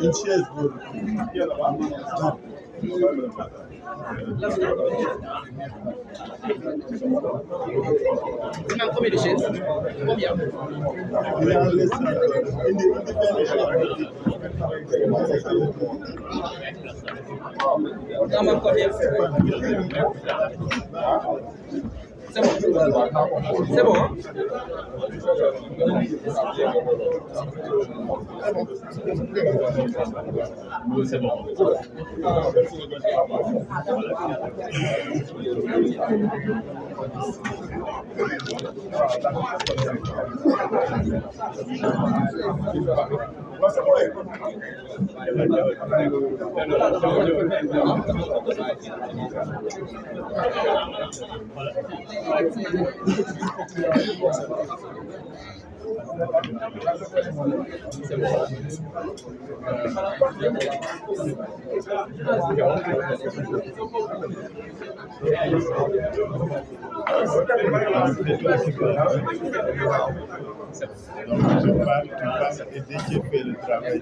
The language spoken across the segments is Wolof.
Une chaise pour... Combien de chaises? Combien? Il en reste C'est bon. C'est bon, hein? C'est bon. Donc, tu parles et dès qu'il fait le travail,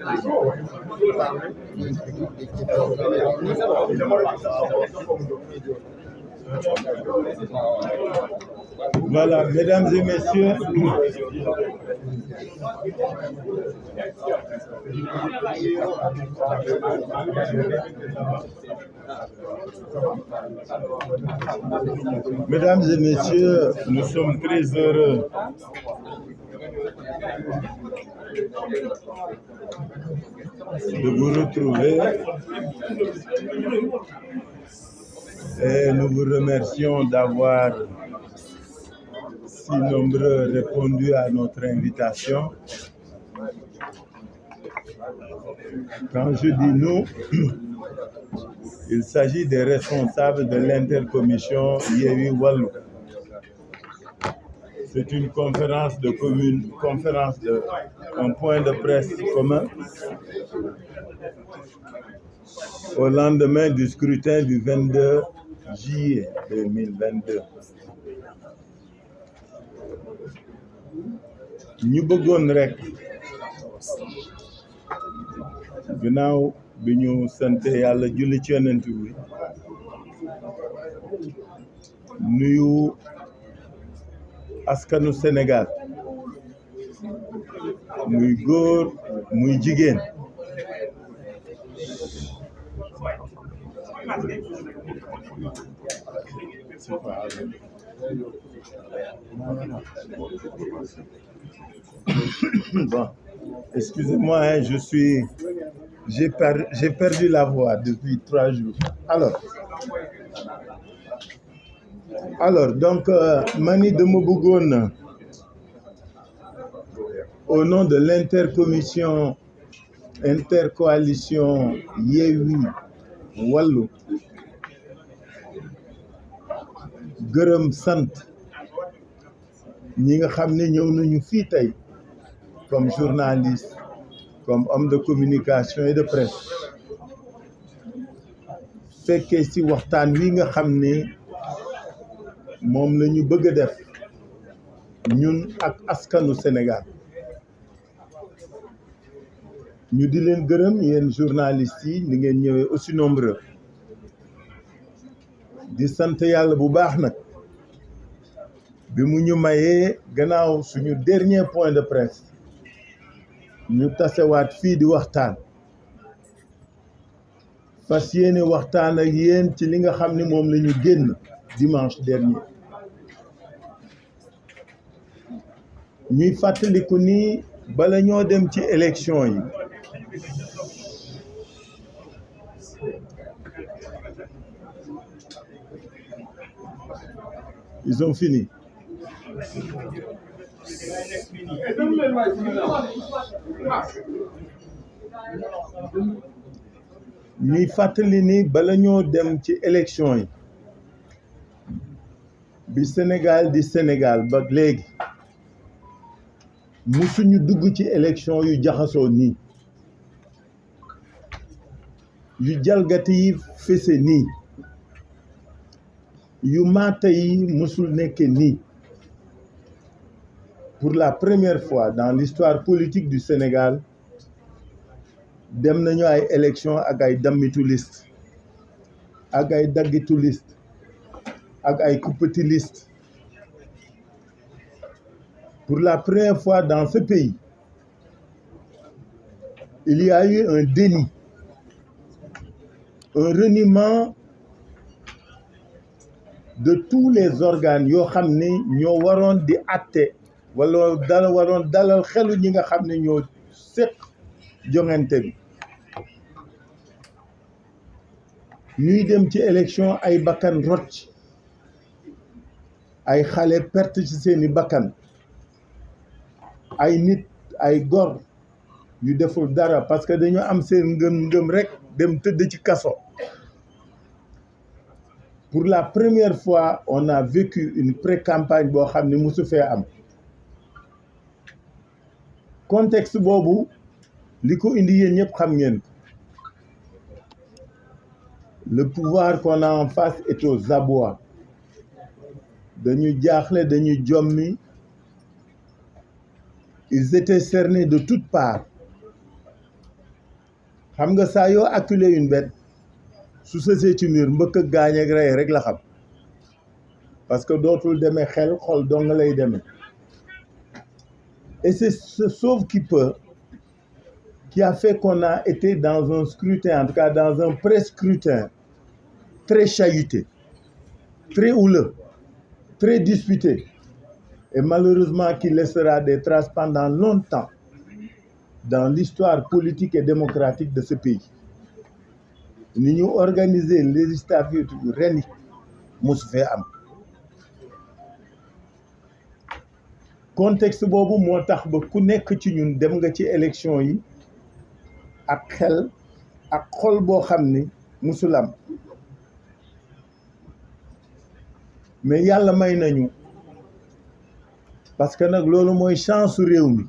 voilà, mesdames et messieurs, mesdames et messieurs, nous sommes très heureux de vous retrouver et nous vous remercions d'avoir si nombreux répondu à notre invitation. Quand je dis nous, il s'agit des responsables de l'intercommission Yewwi Wallu. C'est une conférence de commune, un point de presse commun au lendemain du scrutin du 22 juillet 2022. ñu bëggoon rek ginnaaw bi ñu sante Yàlla julli ci Yonent bi nuyu askanu Sénégal muy góor muy jigéen bon, excusez-moi, hein, j'ai perdu la voix depuis 3 jours. Alors donc mani dama bëggoon au nom de intercoalition Yewwi Wallu gërëm sant ñi nga xam ne ñëw nañu fii tey comme journaliste, comme homme de communication et de presse fekkee ci waxtaan wi nga xam ne moom la ñu bëgg a def ñun ak askanu Sénégal ñu di leen gërëm yéen journalistes yi ni ngeen ñëwee aussi nombreux di sant Yàlla bu baax nag bi mu ñu mayee gannaaw suñu dernier point de presse ñu tasewaat fii di waxtaan fas yéene waxtaan ak yéen ci li nga xam ne moom la ñu génn dimanche dernier ñuy fàttaliku ni bala ñoo dem ci élection yi ils ont fini. ñuy fàttali ni bala ñoo dem ci élection yi bi Sénégal di Sénégal ba léegi musuñu dugg ci élection yu jaxasoo nii yu jalgati yi fese nii yu maata yi musul nekke nii. Pour la première fois dans l'histoire politique du Sénégal dem nañu ay élection ak ay dammitu liste ak ay daggitu liste ak ay kuppati liste. Pour la première fois dans ce pays il y a eu un déni, un reniement de tous les organes yoo xam ne ñoo waroon di àtte wala waroon dalal xelu ñi nga xam ne ñoo séq joŋante bi. ñuy dem ci élection ay bakkan rocc ay xale perte ci seeni bakkan ay nit ay gor yu deful dara parce que dañu am seen ngëm rek dem tëdd ci kaso. Pour la première fois on a vécu une pré-campagne boo xam ne musu fee am. Contexte boobu li ko indi yéen ñëpp xam ngeen ko. Le pouvoir qu'on a en face est aux abois. Dañu jaaxle dañu jommi. Ils étaient cernés de toutes parts. xam nga saa yoo acculé une bête su sësee ci mur mbëkk ak gaañ ak rey rek la xam parce que dootul demee xel xol dong lay demee. Et c'est ce sauve-qui-peut qui a fait qu'on a été dans un scrutin, en tout cas dans un pré-scrutin très chahuté, très houleux, très disputé, et malheureusement qui laissera des traces pendant longtemps dans l'histoire politique et démocratique de ce pays. Ni ñu organiser législative ren mosu fee am. Contexte boobu moo tax ba ku nekk ci ñun dem nga ci élection yi ak xel ak xol boo xam ni musul am. Mais yàlla may nañu parce que nag loolu mooy chance su réew mi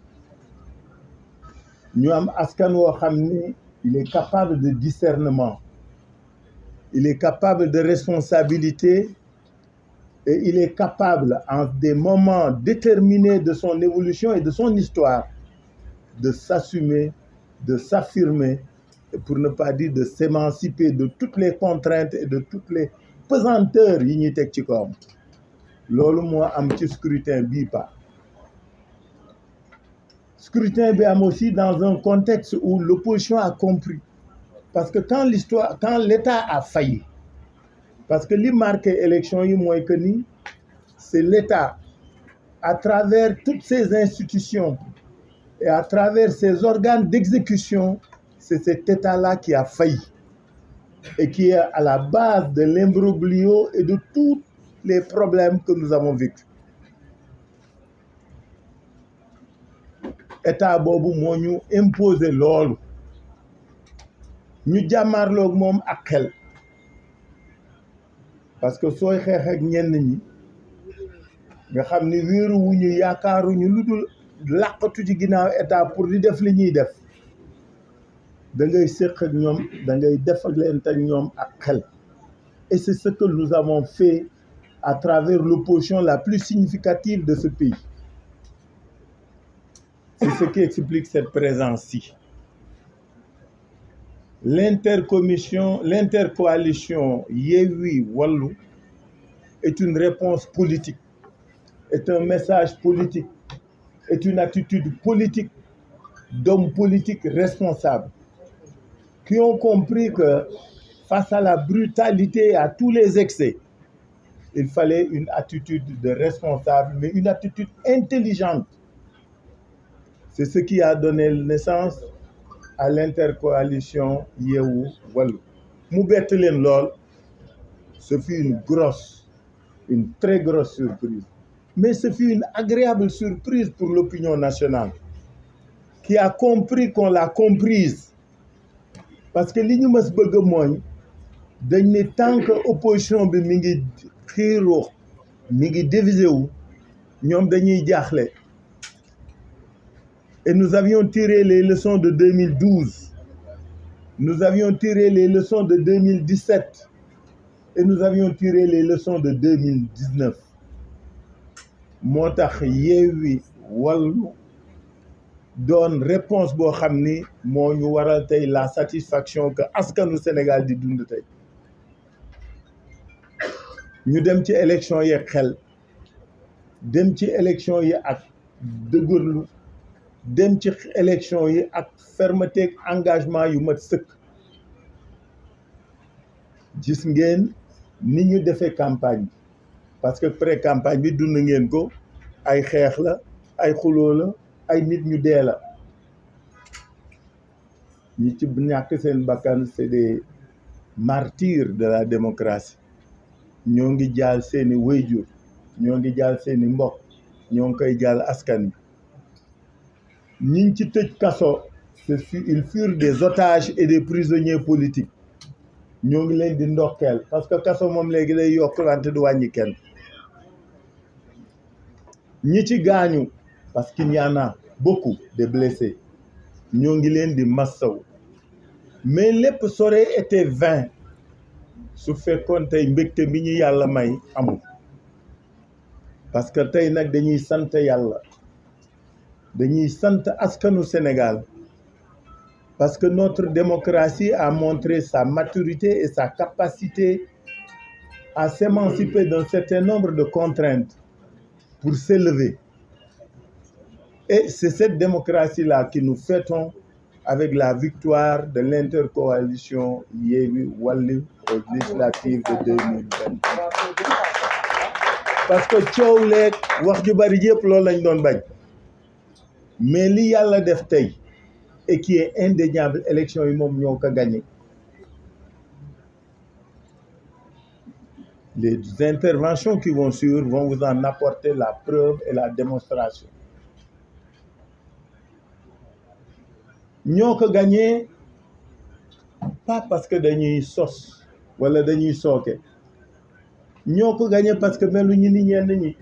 ñu am askan woo xam ni il est capable de discernement, il est capable de responsabilité et il est capable en des moments déterminés de son évolution et de son histoire de s'assumer, de s'affirmer et pour ne pas dire de s'émanciper de toutes les contraintes et de toutes les pesanteurs yi ñuy teg ci kawam. Loolu moo am ci scrutin bii pa. Scrutin bi am aussi dans un contexte où l'opposition a compris. Parce que quand l'État a failli, parce que li marqué élection yi mooy que ni c'est l'État à travers toutes ses institutions et à travers ses organes d'exécution, c'est cet État-là qui a failli et qui est à la base de l'imbroglio et de tous les problèmes que nous avons vécus. État boobu moo ñu imposer loolu ñu jàmmaarloog moom ak xel parce que sooy xeex ak ñenn ñi nga xam ni wéeru wuñu yaakaaruñu lu dul làqatu ci ginnaaw état pour di def li ñuy def da ngay séq ak ñoom da ngay def ak leen ak ñoom ak xel. Et c'est ce que nous avons fait à travers l'opposition la plus significative de ce pays. C'est ce qui explique cette présence-ci. L'intercoalition Yewwi Wallu est une réponse politique, est un message politique, est une attitude politique d'hommes politiques responsables qui ont compris que face à la brutalité et à tous les excès, il fallait une attitude de responsable, mais une attitude intelligente. C'est ce qui a donné naissance à l'intercoalition Yewwi Wallu. Mu bett leen lool, ce fut une très grosse surprise. Mais ce fut une agréable surprise pour l'opinion nationale, qui a compris qu'on l'a comprise. Parce que li ñu mës bëgg mooy dañ ne tant que opposition bi mi ngi xiiroo mi ngi divisé wu ñoom dañuy jaaxle. Et nous avions tiré les leçons de 2012, nous avions tiré les leçons de 2017 et nous avions tiré les leçons de 2019. moo tax Yewwi Wallu doon réponse boo xam ni moo ñu waral tey la satisfaction que askanu Sénégal di dund tey. ñu dem ci élection yi xel, dem ci élection yi ak dëgërlu, dem ci élection yi ak fermeté ak engagement yu mat sëkk. Gis ngeen ni ñu defee campagne bi, parce que pré-campagne bi dund ngeen ko, ay xeex la, ay xuloo la, ay nit ñu dee la. ñi ci ñàkk seen bakkan, c'est des martyrs de la démocratie. ñoo ngi jaal seeni wéyjur, ñoo ngi jaal seeni mbokk, ñoo ngi koy jaal askan wi. ñiñ ci tëj kaso, ils furent des otages et des prisonniers politiques. ñoo ngi leen di ndokkeel parce que kaso moom léegi day yokk wante du wàññi kenn. ñi ci gaañu, parce qu'il y en a beaucoup de blessés, ñoo ngi leen di massaw. Mais lépp aurait été vain su fekkoon tey mbégte bi ñu yàlla may amul. Parce que tey nag dañuy sant yàlla, dañuy sant askanu Sénégal, parce que notre démocratie a montré sa maturité et sa capacité à s'émanciper d'un certain nombre de contraintes pour s'élever. Et c'est cette démocratie-là que nous fêtons avec la victoire de l'intercoalition Yewwi Wallu aux législatives de 2020. Parce que coow leeg wax ju bari yëpp loolu lañ doon bañ. Mais li yàlla def tey et qui est indéniable, élection yi moom ñoo ko gagné. Les interventions qui vont suivre vont vous en apporter la preuve et la démonstration. ñoo ko gagné pas parce que dañuy sos wala dañuy sooke. ñoo ko gagné parce que melu ñu ni ñenn ñi.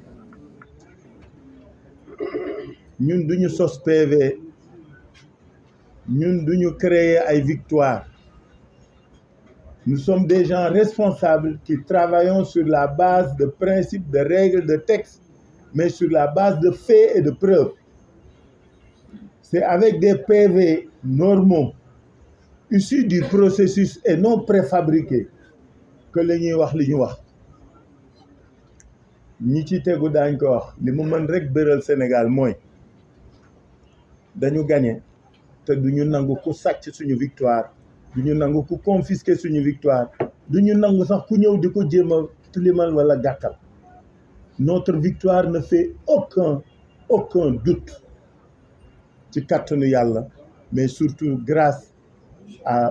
ñun duñu sos PV, ñun duñu créer ay victoire. Nous sommes des gens responsables qui travaillons sur la base de principes, de règles, de textes, mais sur la base de faits et de preuves. C'est avec des PV normaux, issus du processus et non préfabriqués, que la ñuy wax li ñu wax. ñi ci tegu daañ ko wax li mu mën rek bëral Sénégal mooy dañu gagné te duñu nangu ku sàcc suñu victoire, duñu nangu ku confisquer suñu victoire, duñu nangu sax ku ñëw di ko jéem a tilimal wala gàkkal. Notre victoire ne fait aucun doute ci kàttanu yàlla, mais surtout grâce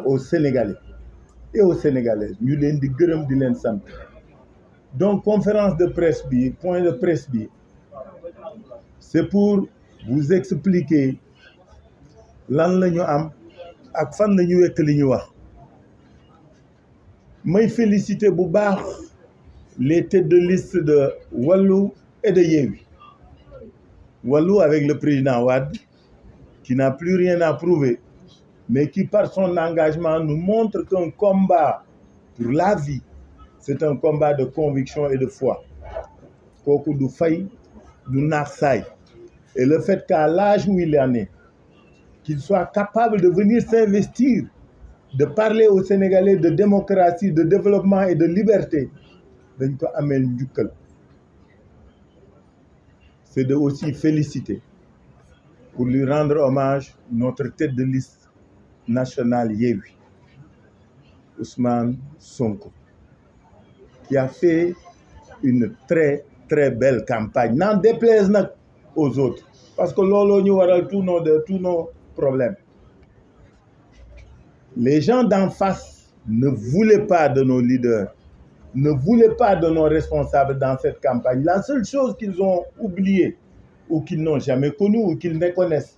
aux Sénégalais et aux Sénégalaises. ñu leen di gërëm di leen sant. Donc conférence de presse bi, point de presse bi, c'est pour vous expliquer lan la ñu am ak fan la ñu wekk li ñu wax. may féliciter bu baax les têtes de liste de Wallu et de Yewwi. Wallu avec le président Wade, qui n'a plus rien à prouver, mais qui par son engagement nous montre qu'un combat pour la vie, c'est un combat de conviction et de foi. Kooku du fay du naax saay. Et le fait qu'à l'âge où il en est, qu'il soit capable de venir s'investir, de parler aux Sénégalais de démocratie, de développement et de liberté, dañ ko ameel njukkal. C'est de aussi féliciter, pour lui rendre hommage, notre tête de liste nationale Yewwi. Ousmane Sonko, qui a fait une très très belle campagne, n'en déplaise aux autres, parce que lolo ñu waral tous nos problèmes. Les gens d'en face ne voulaient pas de nos leaders, ne voulaient pas de nos responsables dans cette campagne. La seule chose qu'ils ont oubliée, ou qu'ils n'ont jamais connue, ou qu'ils méconnaissent,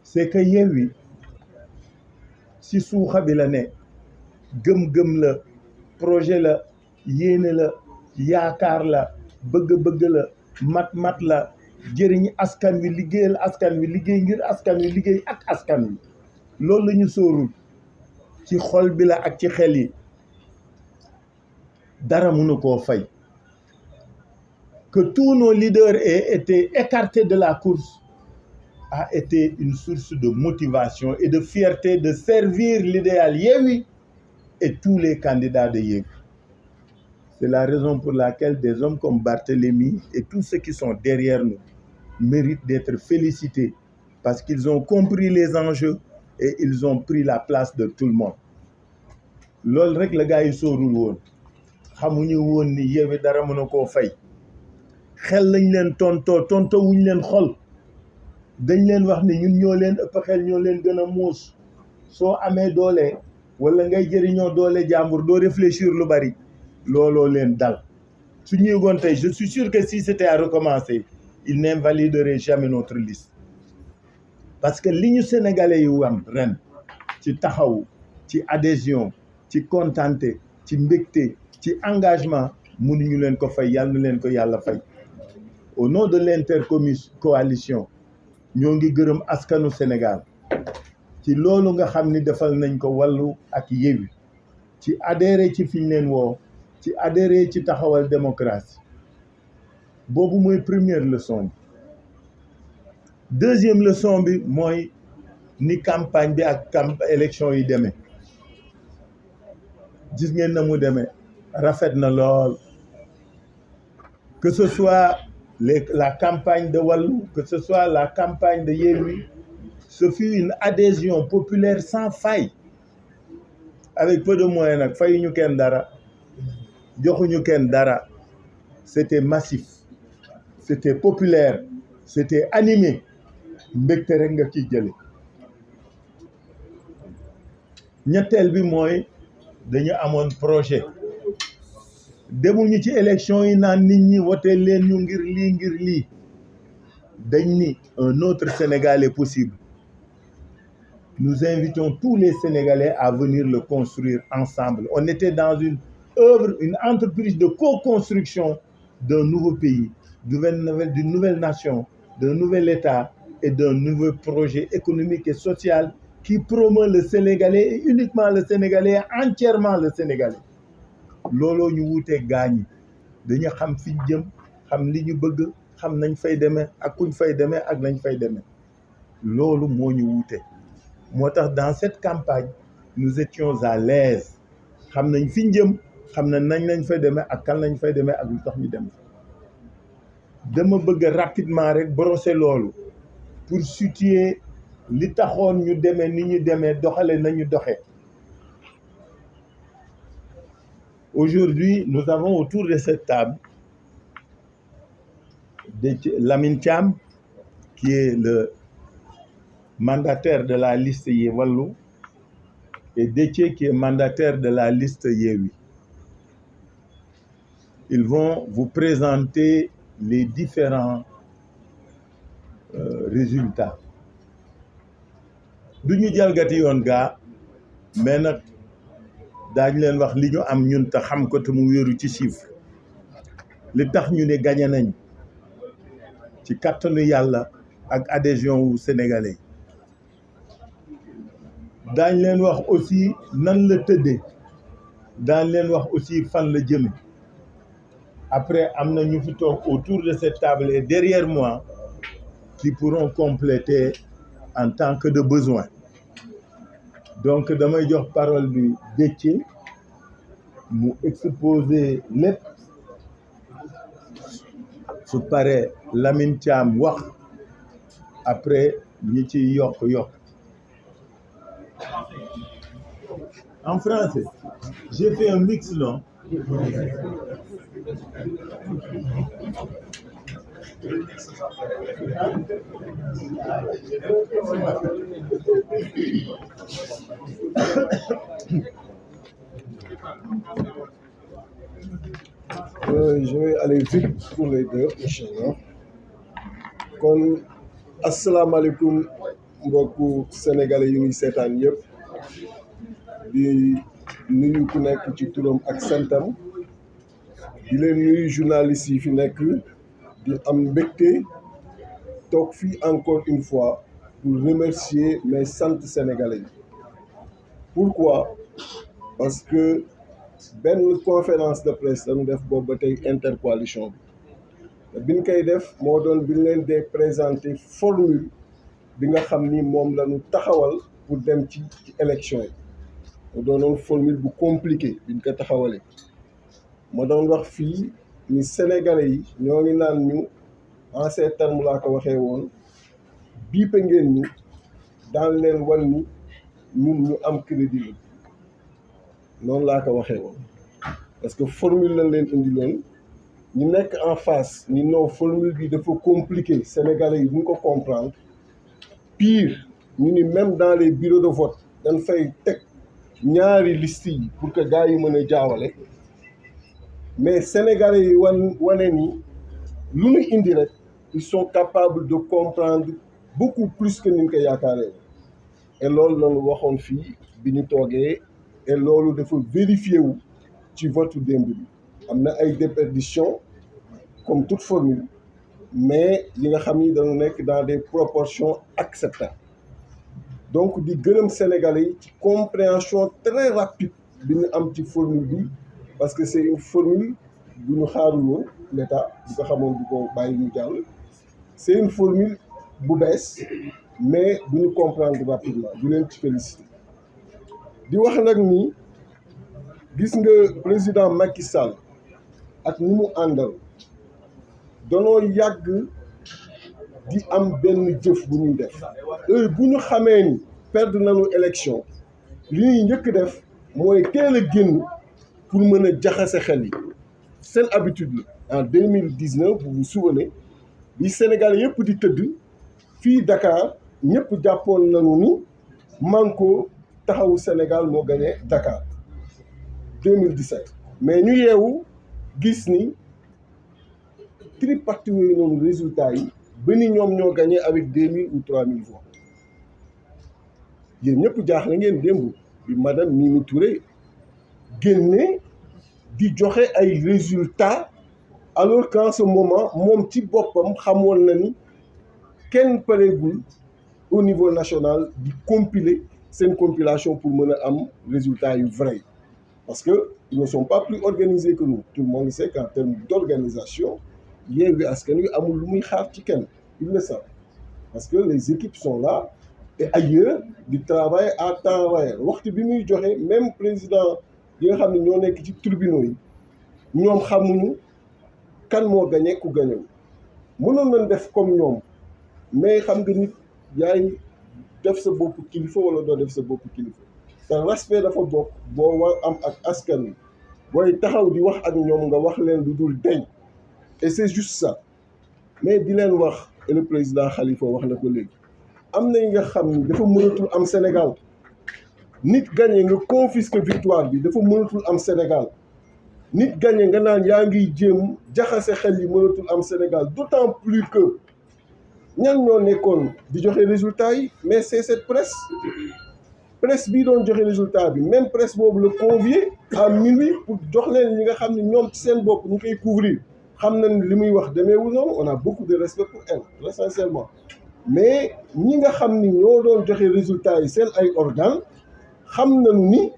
c'est que Yewwi si suuxa bi la ne gëm-gëm la projet la yéene la yaakaar la bëgg-bëgg la mat la jëriñ askan wi liggéeyal askan wi liggéey ngir askan wi liggéey ak askan wi loolu la ñu sóorul ci xol bi la ak ci xel yi dara mënu koo fay. Que tous nos leaders aient été écartés de la course a été une source de motivation et de fierté de servir l'idéal Yewwi et tous les candidats de Yewwi. C'est la raison pour laquelle des hommes comme Barthélémy et tous ceux qui sont derrière nous méritent d'être félicités parce qu'ils ont compris les enjeux et ils ont pris la place de tout le monde. loolu rek la gars yi sóorul woon xamuñu woon ni Yewwi dara mën a koo fay xel lañ leen tonto wuñ leen xol dañ leen wax ni ñun ñoo leen ëpp xel ñoo leen gën a muus soo amee doole wala ngay jëriñoo doole jàmbur doo réfléchir lu bari looloo leen dal su ñu yëgoon tey je suis sûr que si c'était à recommencer il n'invaliderait jamais notre liste parce que li ñu sénégalais yi wam ren ci taxawu ci adhésion ci contenté ci mbégte ci engagement mënuñu leen ko fay yàlla na leen ko yàlla fay au nom de l'intercoalition ñoo ngi gërëm askanu Sénégal ci loolu nga xam ni defal nañ ko Wallu ak Yewwi ci adhéré ci fi ñu leen woo ci adhéré ci taxawal démocratie boobu mooy première leçon bi deuxième leçon bi mooy ni campagne bi ak élection yi demee gis ngeen na mu demee rafet na lool que ce soit la campagne de Wallu que ce soit la campagne de Yewwi ce fut une adhésion populaire sans faille avec peu de moyens nag fayuñu kenn dara joxuñu kenn dara c'était massif c'était populaire c'était animé mbégte rek nga ciy jële ñetteel bi mooy dañu amoon projet demuñu ci élection yi naan nit ñi wote leen ñu ngir lii dañ ni un autre Sénégal est possible nous invitons tous les Sénégalais à venir le construire ensemble on était dans une entreprise de co-construction d'un nouveau pays d'une nouvelle nation d'un nouvel État et d'un nouveau projet économique et social qui promeut le Sénégalais et uniquement le Sénégalais et entièrement le Sénégalais looloo ñu wuutee gaañi dañu xam fi ñu jëm xam li ñu bëgg xam nañ fay demee ak kuñ fay demee ak nañ fay demee loolu moo ñu wuute moo tax dans cette campagne nous étions à l'aise xam nañ fi ñu jëm xam nañ nañ lañ fay demee ak kan lañ fay demee ak lu tax ñu dem dama bëgg rapidement rek brosser loolu pour situer li taxoon ñu demee ni ñu demee doxale nañu doxe aujourd'hui nous avons autour de cette table Lamine Thiam qui est le mandataire de la liste Wallu et Déthié qui est mandataire de la liste Yewwi ils vont vous présenter les différents résultats du ñu jalgati yoon gaa mais nag daañu leen wax li ñu am ñun te xam ko te mu wéeru ci chiffre li tax ñu ne gagné nañ ci kattanu yàlla ak adhésion wu sénégalais daañ leen wax aussi nan la tëddee daañ leen wax aussi fan la jëme après am na ñu fi toog autour de cette table et derrière moi qui pourront compléter en tant que de besoin donc damay jox parole bi Déthié mu exposer lépp su paree Lamine Thiam wax après ñi ci yokk En français, j'ai fait un mix long. Je vais aller vite pour les deux, Inch'Allah. Kon asalaamaaleykum mbokku sénégalais yu ñuy seetaan yëpp di nuyu ku nekk ci turam ak santam di leen nuyu journalistes yi fi nekk di am mbégte toog fii encore une fois pour remercier mes sant sénégalais yi. Pourquoi? Parce que benn conférence de presse dañu def boobu ba tey intercoalition bi biñ koy def moo doon biñ leen dee présenter formule bi nga xam ni moom la ñu taxawal pour dem ci élection yi mu doonoon formule bu compliqué biñ ko taxawalee ma doon wax fii ni sénégalais yi ñoo ngi naan ñu en ces termes laa ko waxee woon biipe ngeen ñu daan leen wan ni ñun ñu am crédit noonu laa ko waxee woon parce que formule lañ leen indiloon ñu nekk en face ni non formule bi dafa compliqué sénégalais yi duñ ko comprendre pire ñu ni même dans les bureaux de vote dañ fay teg ñaari liste yi pour que gars yi mën a jaawale mais sénégalais yi wane ni lu ñu indi rek ils sont capables de comprendre beaucoup plus que ni ñu ko yaakaaree et loolu lañu waxoon fii bi ñu toogee et loolu dafa vérifié wu ci vote démb bi am na ay déperditions comme toute formule mais yi nga xam ni dañu nekk dans des proportions acceptables donc di gërëm Sénégalais yi ci compréhension très rapide bi ñu am ci formule bi parce que c'est une formule bu ñu xaarul woon l'État bu ko xamoon du ko bàyyi ñu jàll c'est une formule bu bees mais bu ñu comprendre rapidement di leen ci féliciter di wax nag ni gis nga président Macky Sall ak ni mu àndal danoo yàgg di am benn jëf bu ñuy def heure bu ñu xamee ni perdre nañu élection li ñuy njëkk def mooy teel a génn pour mën a jaxase xel yi seen habitude la en 2019 vous vous souvenez bi Sénégal yëpp di tëdd fii Dakar ñëpp jàppoon nañu ni Manko taxawu Sénégal moo gagné Dakar 2017 mais ñu yeewu gis ni tripartite yooyu noonu résultat yi ba ni ñoom ñoo gagné avec 2000 ou 3000 voix yéen ñëpp jaaxle ngeen démb bi madame Mimi Touré génne di joxe ay résultats alors qu'en ce moment moom ci boppam xamoon na ni kenn pareegul au niveau national di compiler seen compilation pour mën a am résultats yu vrai parce que ils ne sont pas plus organisés que nous tout le monde sait qu'en termes d'organisation Yewwi Askan Wi amul lu muy xaar ci kenn ils le savent parce que les équipes sont là et ailleurs di travailler à temps réel waxtu bi muy joxe même président yi nga xam ne ñoo nekk ci tribunaux yi ñoom xamuñu kan moo gagné ku gagné mënoon nañ def comme ñoom mais xam nga nit yaay def sa bopp kilifa wala doo def sa bopp kilifa te respect dafa bokk boo war am ak askan wi booy taxaw di wax ak ñoom nga wax leen lu dul deñ et c'est juste ça mais di leen wax et le président Khalifa wax na ko léegi am na yi nga xam ni dafa mënatul am Sénégal nit gagné nga confisque victoire bi dafa mënatul am Sénégal nit gagné nga naan yaa ngi jéem jaxase xel yi mënatul am Sénégal d'autant plus que ñan ñoo nekkoon di joxe résultat yi mais c'est cette presse bii doon joxe résultat bi même presse boobu la convié à minuit pour jox leen li nga xam ne ñoom ci seen bopp ñu koy couvrir xam nañ li muy wax demeewul noonu on a beaucoup de respect pour elle essentiellement mais ñi nga xam ni ñoo doon joxe résultat yi seen ay organes xam nañu ni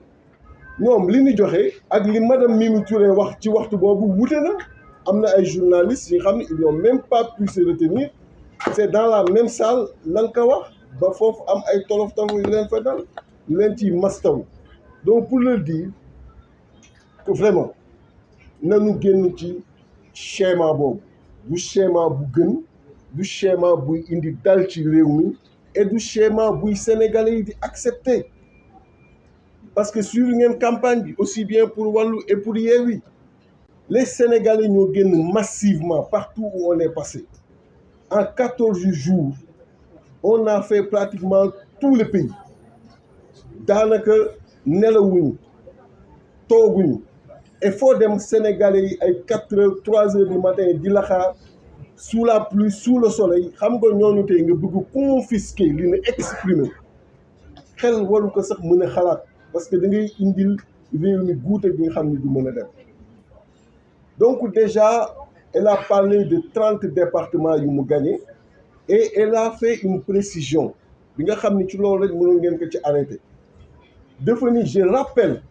ñoom li ñu joxe ak li madame Mimi Touré wax ci waxtu boobu wute na am na ay journalistes yi nga xam ne ils n'ont même pas pu se retenir c'est dans la même salle lan ko wax ba foofu am ay tolof tolof yu leen fa dal yu leen ciy mastaw donc pour leur dire que vraiment nañu génn ci schéma boobu du schéma bu gën du schéma buy indi dal ci réew mi et du schéma buy sénégalais yi di accepter parce que suivre une campagne aussi bien pour Wallu et pour Yewwi. Les Sénégalais nous gagnent massivement partout où on est passé. En 14 jours, on a fait pratiquement tout le pays. Danaka nelawuñu tooguñu et faut dem Sénégalais ay 4 heures 3 heures du matin di la xaar sous la pluie sous le soleil xam nga ñooñu tey nga bëgg confisquer li ne exprimer xel waru ko sax mën a xalaat parce que da ngay indil réew mi guute bi nga xam ne du mën a dem. Donc déjà elle a parlé de 30 départements yu mu gagné et elle a fait une précision bi nga xam ne ci loolu rek mënoon ngeen ko ci arrêté. Je rappelle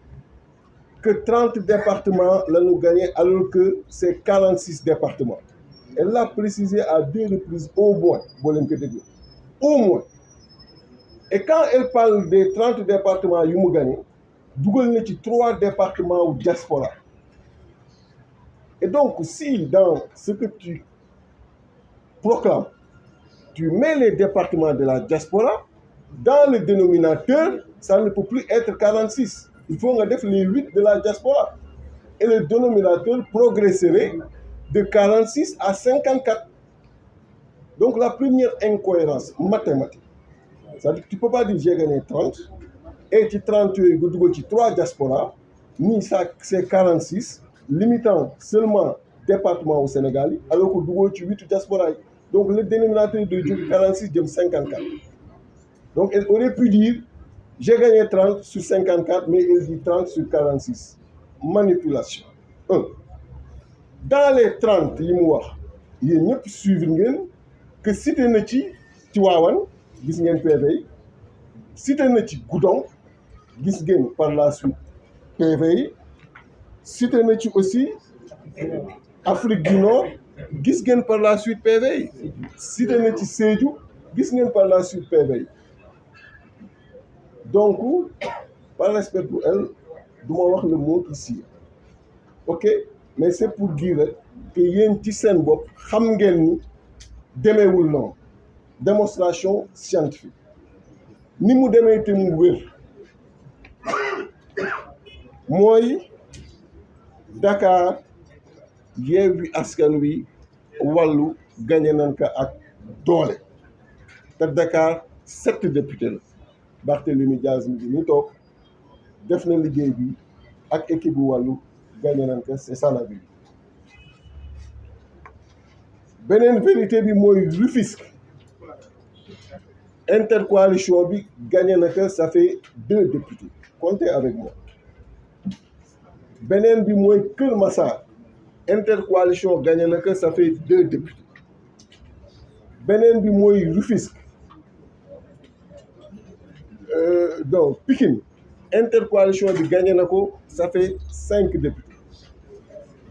que 30 départements l'ont gagné alors que c'est 46 départements. Elle l'a précisé à 2 reprises au moins. Au moins. Et quand elle parle des 30 départements qu'ils ont gagné, il y a 3 départements au diaspora. Et donc, si dans ce que tu proclames, tu mets les départements de la diaspora, dans le dénominateur, ça ne peut plus être 46. Il faut faire les 8 de la diaspora. Et le dénominateur progresserait de 46 à 54. Donc la première incohérence mathématique, c'est-à-dire que tu ne peux pas dire j'ai gagné 30, et tu 30, tu 3 diasporas, ni ça c'est 46, limitant seulement département au Sénégal, alors que tu 8 diasporas. Donc le dénominateur de 46 devient 54. Donc, elle aurait pu dire, j'ai gagné 30 sur 54, mais elle dit 30 sur 46. Manipulation. 1. Dans les 30, il y a ñëpp suivre que cité na ci Tivaouane, gis ngeen PV, cité na ci Goudomp, gis ngeen par la suite PV, cité na ci aussi Afrique du Nord, gis ngeen par la suite PV, cité na ci Sédhiou, gis ngeen par la suite PV. Donc, par respect pour elle, je vais dire le mot ici. Ok? Mais c'est pour dire que y a un petit symbole, non. Démonstration scientifique. Ni mu démé té mu wër. Moy Dakar Yewwi Askan Wi Wallu gagné nan ka ak doole. Te Dakar 7 députés. Barthélémy Diaz mi ngi toog def na liggéey bi ak équipe bu Wallu gagné nañ ko c'est ça la vie. Beneen vérité bi mooy Rufisque intercoalition bi gagné na ko ça fait 2 députés comptez avec moi. Beneen bi mooy Kër Massar intercoalition gagné na ko ça fait 2 députés. Beneen bi mooy Rufisque. Donc, Pikine, intercoalition bi gagné nako, ça fait 5 députés.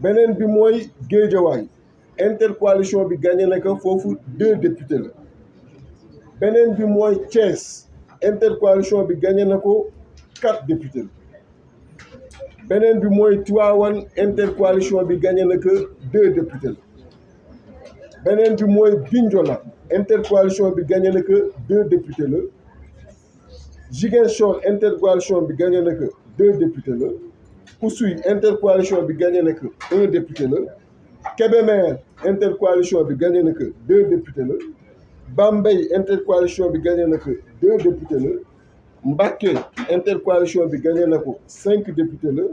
Benen bi moy Guédiawaye, intercoalition bi gagné nako fofu 2 députés la. Benen bi moy Thiès, intercoalition bi gagné nako 4 députés. Benen bi moy Tivaouane, intercoalition bi gagné nako 2 députés. Benen bi moy Bignona, intercoalition bi gagné nako 2 députés la. Ziguinchor intercoalition bi gagné na 2 députés la. Oussouye intercoalition bi gagné na 1 député la. Kébémer intercoalition bi gagné na 2 députés la. Bambey intercoalition bi gagné na 2 députés la. Mbacké intercoalition bi gagné na 5 députés la.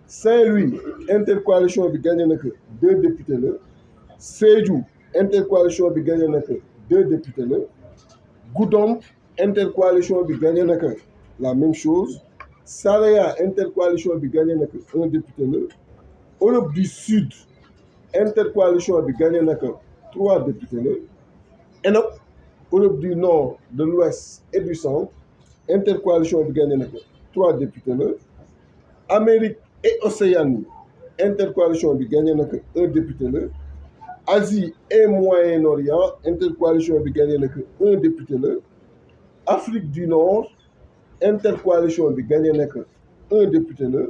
Saint-Louis intercoalition bi gagné na 2 députés la. Sédhiou intercoalition bi gagné na 2 députés la. Goudomp intercoalition bi gagné na la même chose. Saraya intercoalition bi gagné na 1 député la. Europe du Sud intercoalition bi gagné na 3 députés la. ENOC Europe du Nord, de l'Ouest et du Centre intercoalition bi gagné na 3 députés la. Amérique et Océanie intercoalition bi gagné na 1 député la. Asie et Moyen-Orient intercoalition bi gagné na 1 député la. Afrique du Nord, intercoalition bi gagné na 1 député la.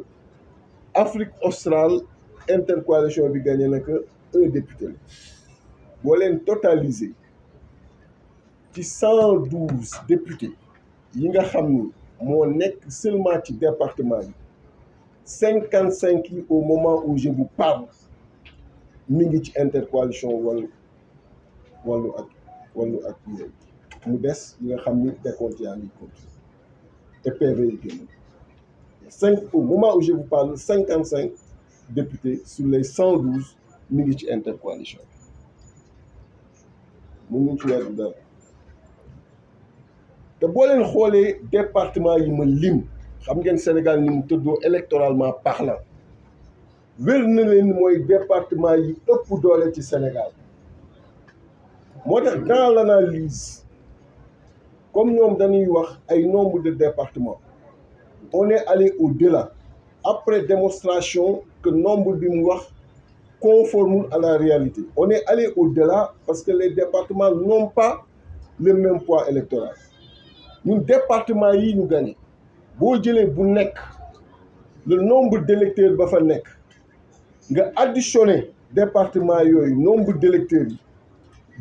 Afrique australe, intercoalition bi gagné na 1 député la. Boo leen totalisé ci 112 députés yi nga xam ni moo nekk seulement ci département bi 55 yi au moment où je vous parle mi ngi ci intercoalition wàllu ak Yewwi mu des yi nga xam ni décompte yaa ngi compte te PV yi génn au moment où je vous parle 55 députés sur les 112 mi ngi ci intercoalition mënuñ ci weddi dara te boo leen xoolee département yi ma lim xam ngeen Sénégal ni mu tëddoo électoralement parlant wér na leen mooy département yi ëpp doole ci Sénégal moo tax dans l'analyse comme ñoom dañuy wax ay nombre de départements on est allé au-delà après démonstration que nombre bi mu wax conforme à la réalité on est allé au-delà parce que les départements n'ont pas le même poids électoral ñun département yi ñu gagné boo jëlee bu nekk le nombre d'électeurs ba fa nekk nga additionné département yooyu nombre d'électeurs yi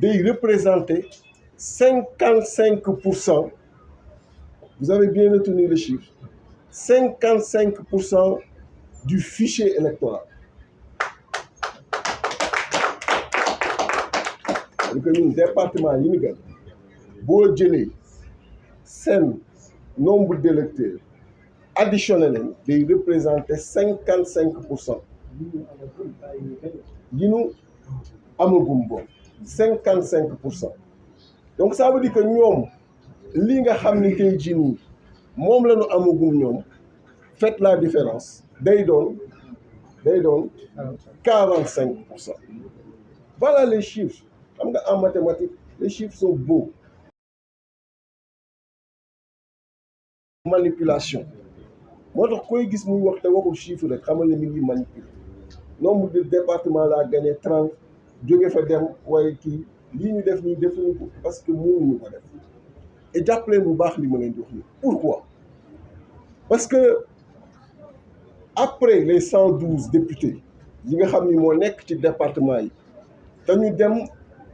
day représenter 55%. Vous avez bien retenu le chiffre. 55% du fichier électoral. Donc ñun département yi ñu gagné boo jëlee seen nombre d'électeurs additionné leen day représenter 55%. yi ñu amagum boobu 55%. donc ça veut dire que ñoom li nga xam ni tey jii nii moom la ñu amagum ñoom faites la différence day doon 45%. Voilà les chiffres xam nga en mathématiques les chiffres sont beaux. Manipulation moo tax koy gis muy wax te waxul chiffre rek xamal ne mi ngi manipuler nombre de département laa gagné 30 jóge fa dem waaye kii lii ñu def nii defuñu ko parce que mënuñu ko def et jàpp leen bu baax li ma leen di wax nii pourquoi parce que après les 112 députés yi nga xam ni moo nekk ci département yi dañu dem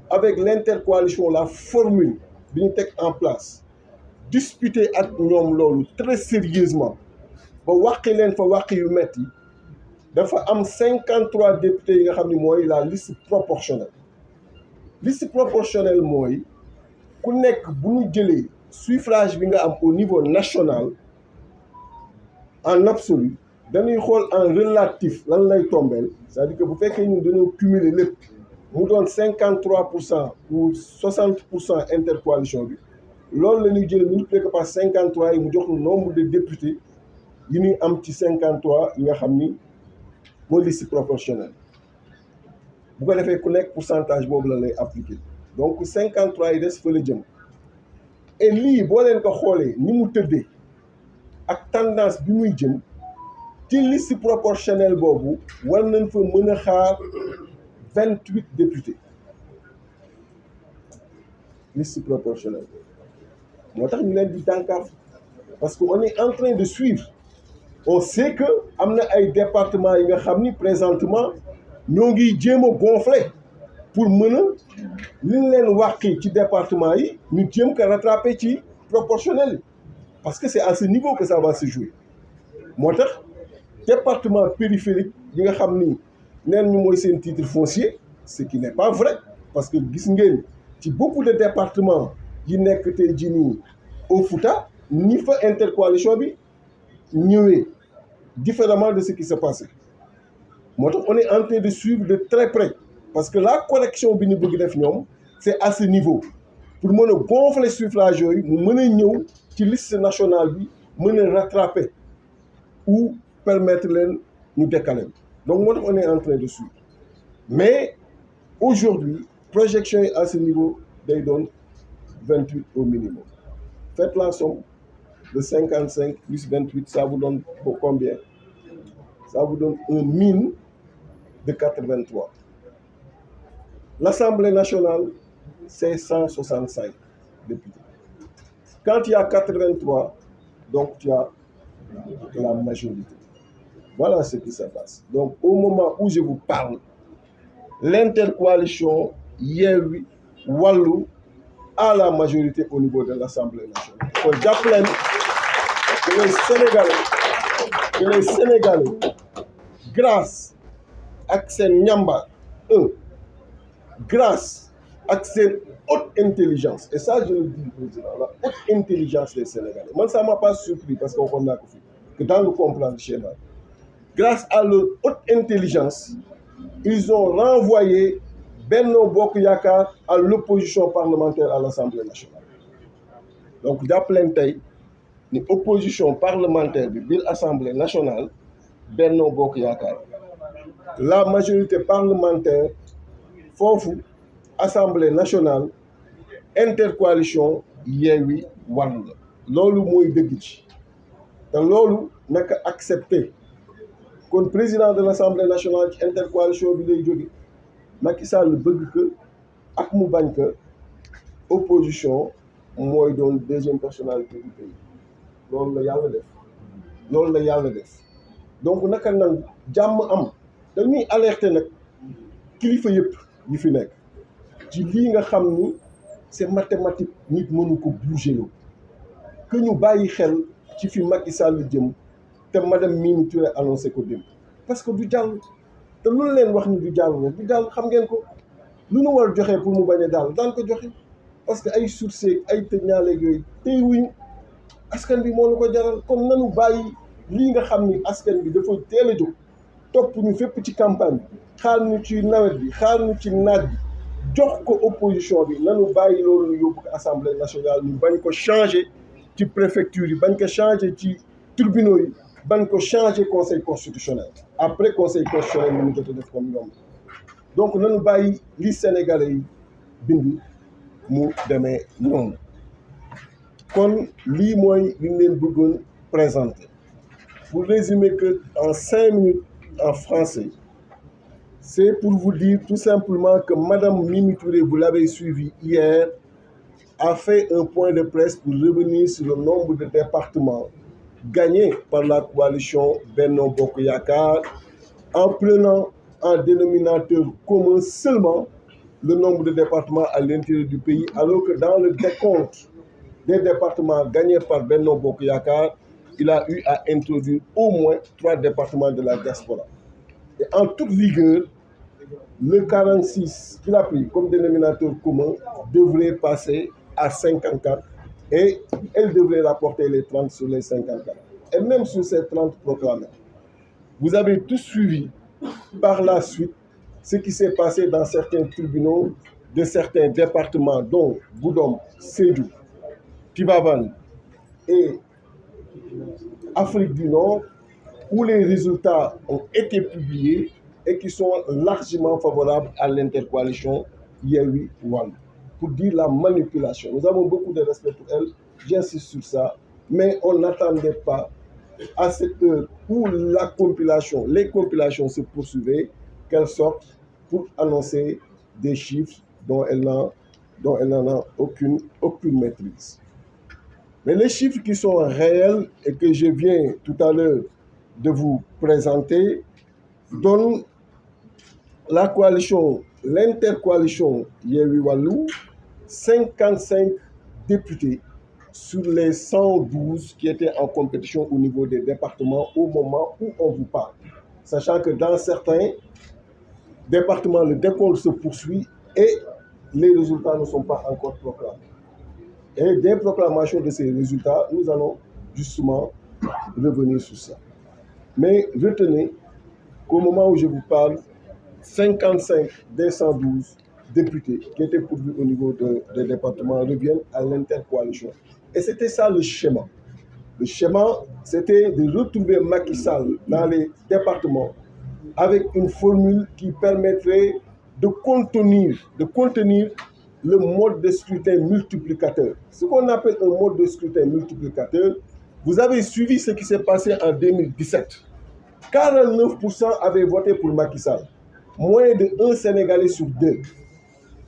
avec l'intercoalition la formule bi ñu teg en place discuter ak ñoom loolu très sérieusement ba wàqi leen fa wàqi yu metti dafa am 53 députés yi nga xam ni mooy la liste proportionnelle. Liste proportionnelle mooy ku nekk bu ñu jëlee suffrage bi nga am au niveau national en absolu dañuy xool en relatif lan lay tombeel c'est-à-dire que bu fekkee ñun dañoo cumuler lépp mu doon 53% ou 60% intercoalition bi loolu la ñuy jël multiplié par 53 yi mu jox lu nombre de députés yi ñuy am ci 53 yi nga xam ni mooy liste proportionnelle bu ko defee ku nekk pourcentage boobu la lay appliqué donc 53 yi des fa la jëm et lii boo leen ko xoolee ni mu tëddee ak tendance bi muy jëm ci liste proportionnelle boobu war nañ fa mën a xaar 28 députés liste proportionnelle moo tax ñu leen di dànkaaf parce que on est en train de suivre on sait que am na ay départements yi nga xam ni présentement ñoo ngi jéem a gonfler pour mën a li ñu leen wàqi ci département yi ñu jéem ko rattraper ci proportionnel yi parce que c'est à ce niveau que ça va se jouer moo tax département périphérique yi nga xam ni neen ñu mooy seen titre foncier ce qui n'est pas vrai parce que gis ngeen ci beaucoup de départements yi nekk tey jii nii au Fouta ni fa intercoalition bi ñëwee différemment de ce qui s'est passé moo tax on est en train de suivre de très près parce que la correction bi ñu bëgg def ñoom c'est à ce niveau pour mën a gonfler suffrage yooyu mu mën a ñëw ci liste nationale bi mën a rattraper ou permettre leen ñu décaler donc moo tax on est en train de suivre mais aujourd'hui projection yi à ce niveau day doon 28 au minimum faites la somme de 55 plus 28 ça vous donne combien ça vous donne un mine de 83. L'Assemblée nationale, c'est 165 députés. Quand il y a 83, donc tu as la majorité. Voilà ce qui se passe. Donc, au moment où je vous parle, l'intercoalition Yewwi Wallu a la majorité au niveau de l'Assemblée nationale. Kon jàpp leen que les Sénégalais, grâce à seen ñamba, grâce à cette haute intelligence, et ça je le dis président, la haute intelligence des Sénégalais. Moi ça m'a pas surpris parce qu'on a que dans le comprendre schéma, grâce à leur haute intelligence, ils ont renvoyé Benno Bokk Yakaar à l'opposition parlementaire à l'Assemblée nationale. Donc jàppaleen tey ni opposition parlementaire bi biir Assemblée nationale Benno Bokk Yakaar la majorité parlementaire foofu Assemblée nationale intercoalition Yewwi Wallu la loolu mooy dëgg ci te loolu naka accepté kon président de l'Assemblée nationale ci intercoalition bi lay jóge Macky Sall bëgg que ak mu bañ que opposition mooy doon deuxième personnalité du pays loolu la yàlla def donc naka nag jàmm am dañuy alerter nag kilifa yëpp yi fi nekk ci lii nga xam ni c'est mathématique nit mënu ko bouger loo que ñu bàyyi xel ci fi Macky Sall jëm te madame Mimi Touré annoncé ko dem parce que du jàll te lu leen wax ni du jàll xam ngeen ko lu ñu war joxe pour mu bañ a daal daan ko joxe parce que ay surseeg ay tëñaaleeg yooyu tey wuñu askan bi moo ñu ko jaral kon nanu bàyyi lii nga xam ni askan bi dafa teel a jóg topp ñu fépp ci campagne bi xaar ñu ci nawet bi xaar ñu ci naaj bi jox ko opposition bi nanu bàyyi loolu ñu yóbbu ko assemblée nationale ñu bañ ko changer ci préfecture yi bañ ko changer ci tribunaux yi bañ ko changer conseil constitutionnel après conseil constitutionnel ñu mu jot a def comme ñoom donc nanu bàyyi li sénégalais yi bind mu demee noonu kon lii mooy li ñu leen bëggoon présenter pour résumer que en 5 minutes en français c'est pour vous dire tout simplement que madame Mimi Touré, vous l'avez suivi hier, a fait un point de presse pour revenir sur le nombre de départements gagnés par la coalition Benno Bokk Yakaar en prenant en dénominateur commun seulement le nombre de départements à l'intérieur du pays, alors que dans le décompte des départements gagnés par Benno Bokk Yakaar, il a eu à introduire au moins 3 départements de la diaspora. Et en toute rigueur, le 46 qu'il a pris comme dénominateur commun devrait passer à 54 et elle devrait rapporter les 30 sur les 54. Et même sur ces 30 proclamés, vous avez tous suivi par la suite ce qui s'est passé dans certains tribunaux de certains départements, dont Goudomp, Sédhiou, Tivaouane et Afrique du Nord, où les résultats ont été publiés et qui sont largement favorables à l'intercoalition Yewwi Wallu. Pour dire la manipulation. Nous avons beaucoup de respect pour elle, j'insiste sur ça, mais on n'attendait pas à cette heure où les compilations se poursuivaient, qu'elle sorte pour annoncer des chiffres dont elle n'en a aucune maîtrise. Mais les chiffres qui sont réels et que je viens tout à l'heure de vous présenter donnent l'intercoalition Yewwi Wallu 55 députés sur les 112 qui étaient en compétition au niveau des départements au moment où on vous parle. Sachant que dans certains départements, le décompte se poursuit et les résultats ne sont pas encore proclamés. Et des proclamations de ces résultats, nous allons justement revenir sur ça. Mais retenez qu'au moment où je vous parle, 55 des 112 députés qui étaient pourvus au niveau des départements reviennent à l'intercoalition. Et c'était ça le schéma. Le schéma, c'était de retrouver Macky Sall dans les départements avec une formule qui permettrait de contenir le mode de scrutin multiplicateur. Ce qu'on appelle un mode de scrutin multiplicateur, vous avez suivi ce qui s'est passé en 2017. 49% avaient voté pour Macky Sall, moins de 1 Sénégalais sur 2.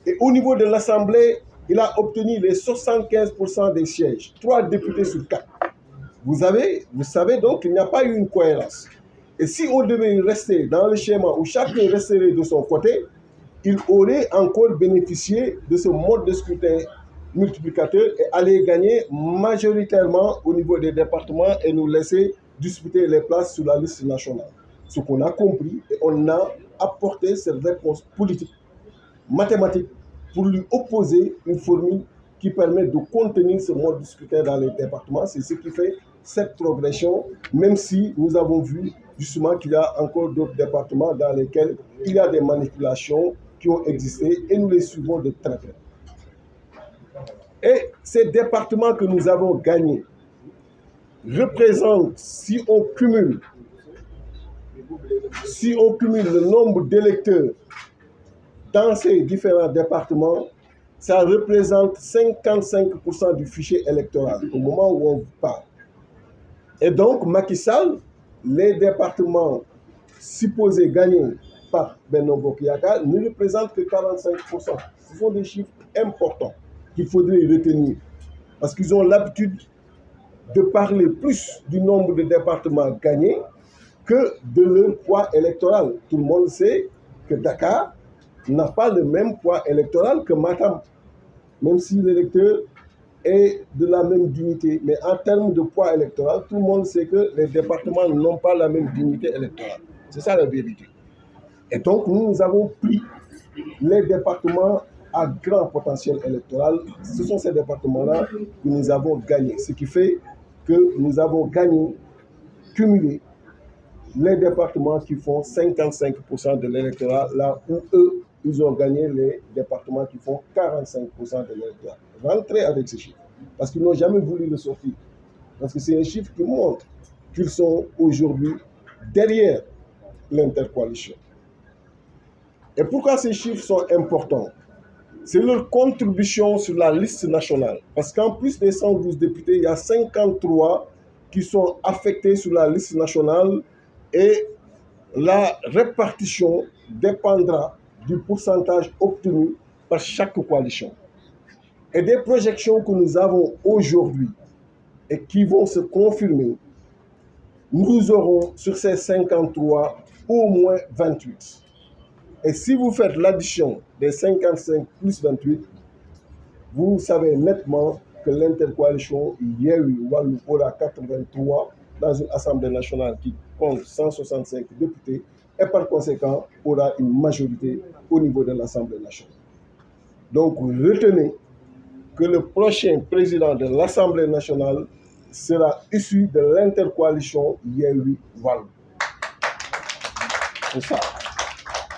Et au niveau de l'Assemblée, il a obtenu les 75% des sièges, 3 députés sur 4. Vous savez donc qu'il n'y a pas eu une cohérence. Et si on devait rester dans le schéma où chacun resterait de son côté, il aurait encore bénéficié de ce mode de scrutin multiplicateur et aller gagner majoritairement au niveau des départements et nous laisser disputer les places sur la liste nationale. Ce qu'on a compris, et on a apporté cette réponse politique, mathématique, pour lui opposer une formule qui permet de contenir ce mode de scrutin dans les départements. C'est ce qui fait cette progression, même si nous avons vu justement qu'il y a encore d'autres départements dans lesquels il y a des manipulations qui ont existé et nous les suivons de très près. Et ces départements que nous avons gagnés représentent, si on cumule le nombre d'électeurs dans ces différents départements, ça représente 55% du fichier électoral au moment où on parle. Et donc, Macky Sall, les départements supposés gagnés par Benno Bokk Yakaar ne représentent que 45%. Ce sont des chiffres importants qu'il faudrait retenir parce qu'ils ont l'habitude de parler plus du nombre de départements gagnés que de leur poids électoral. Tout le monde sait que Dakar n'a pas le même poids électoral que Matam, même si l'électeur est de la même dignité. Mais en termes de poids électoral, tout le monde sait que les départements n'ont pas la même dignité électorale. C'est ça la vérité. Et donc, nous avons pris les départements à grand potentiel électoral. Ce sont ces départements-là que nous avons gagnés. Ce qui fait que nous avons gagné, cumulé, les départements qui font 55% de l'électorat, là où eux, ils ont gagné les départements qui font 45% de l'électorat. Rentrez avec ces chiffres, parce qu'ils n'ont jamais voulu le sortir. Parce que c'est un chiffre qui montre qu'ils sont aujourd'hui derrière l'intercoalition. Et pourquoi ces chiffres sont importants? C'est leur contribution sur la liste nationale. Parce qu'en plus des 112 députés, il y a 53 qui sont affectés sur la liste nationale et la répartition dépendra du pourcentage obtenu par chaque coalition. Et des projections que nous avons aujourd'hui et qui vont se confirmer, nous aurons sur ces 53 au moins 28. Et si vous faites l'addition des 55 plus 28, vous savez nettement que l'intercoalition Yewwi Wallu aura 83 dans une Assemblée nationale qui compte 165 députés et par conséquent aura une majorité au niveau de l'Assemblée nationale. Donc retenez que le prochain président de l'Assemblée nationale sera issu de l'intercoalition Yewwi Wallu. C'est ça.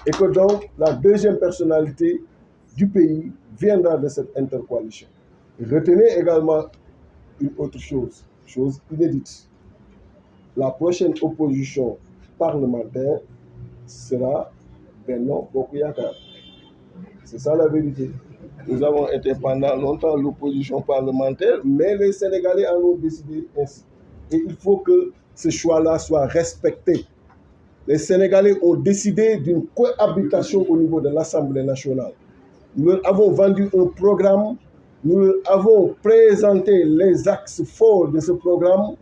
Et que donc la deuxième personnalité du pays viendra de cette intercoalition. Retenez également une autre chose inédite. La prochaine opposition parlementaire sera Benno Bokk Yakaar. C'est ça la vérité. Nous avons été pendant longtemps l'opposition parlementaire, mais les Sénégalais en ont décidé ainsi. Et il faut que ce choix-là soit respecté. Les Sénégalais ont décidé d'une cohabitation au niveau de l'Assemblée nationale. Nous leur avons vendu un programme, nous leur avons présenté les axes forts de ce programme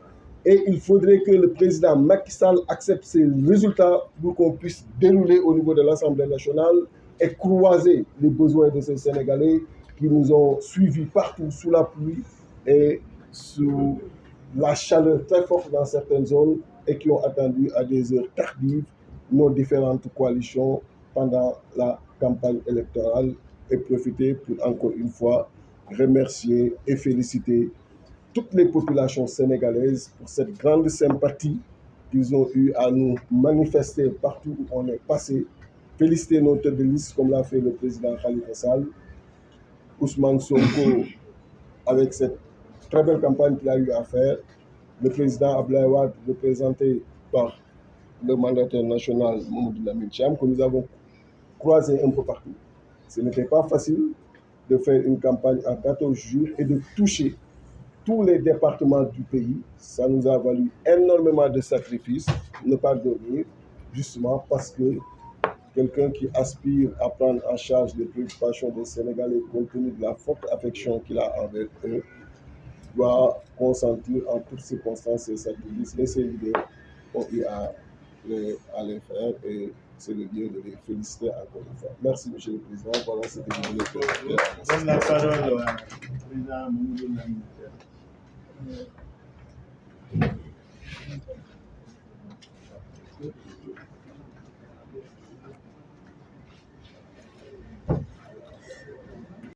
et il faudrait que le président Macky Sall accepte ces résultats pour qu'on puisse dérouler au niveau de l'Assemblée nationale et croiser les besoins de ces Sénégalais qui nous ont suivis partout sous la pluie et sous la chaleur très forte dans certaines zones et qui ont attendu à des heures tardives nos différentes coalitions pendant la campagne électorale et profiter pour encore une fois remercier et féliciter toutes les populations sénégalaises pour cette grande sympathie qu'ils ont eu à nous manifester partout où on est passé. Féliciter nos têtes de liste comme l'a fait le président Khalifa Sall, Ousmane Sonko avec cette très belle campagne qu'il a eu à faire, le président Abdoulaye Wade représenté par le mandataire national Mamadou Lamine Thiam que nous avons croisé un peu partout. Ce n'était pas facile de faire une campagne en 14 jours et de toucher tous les départements du pays. Ça nous a valu énormément de sacrifices, ne pas dormir, justement parce que quelqu'un qui aspire à prendre en charge les préoccupations des Sénégalais compte tenu de la forte affection qu'il a envers eux, doit consentir en toutes circonstances ces sacrifices. Et ces leaders ont eu à les faire et c'est le lieu de les féliciter encore une fois. Merci, Monsieur le Président. Voilà ce que je voulais faire. Donne la parole au président Mamadou Lamine.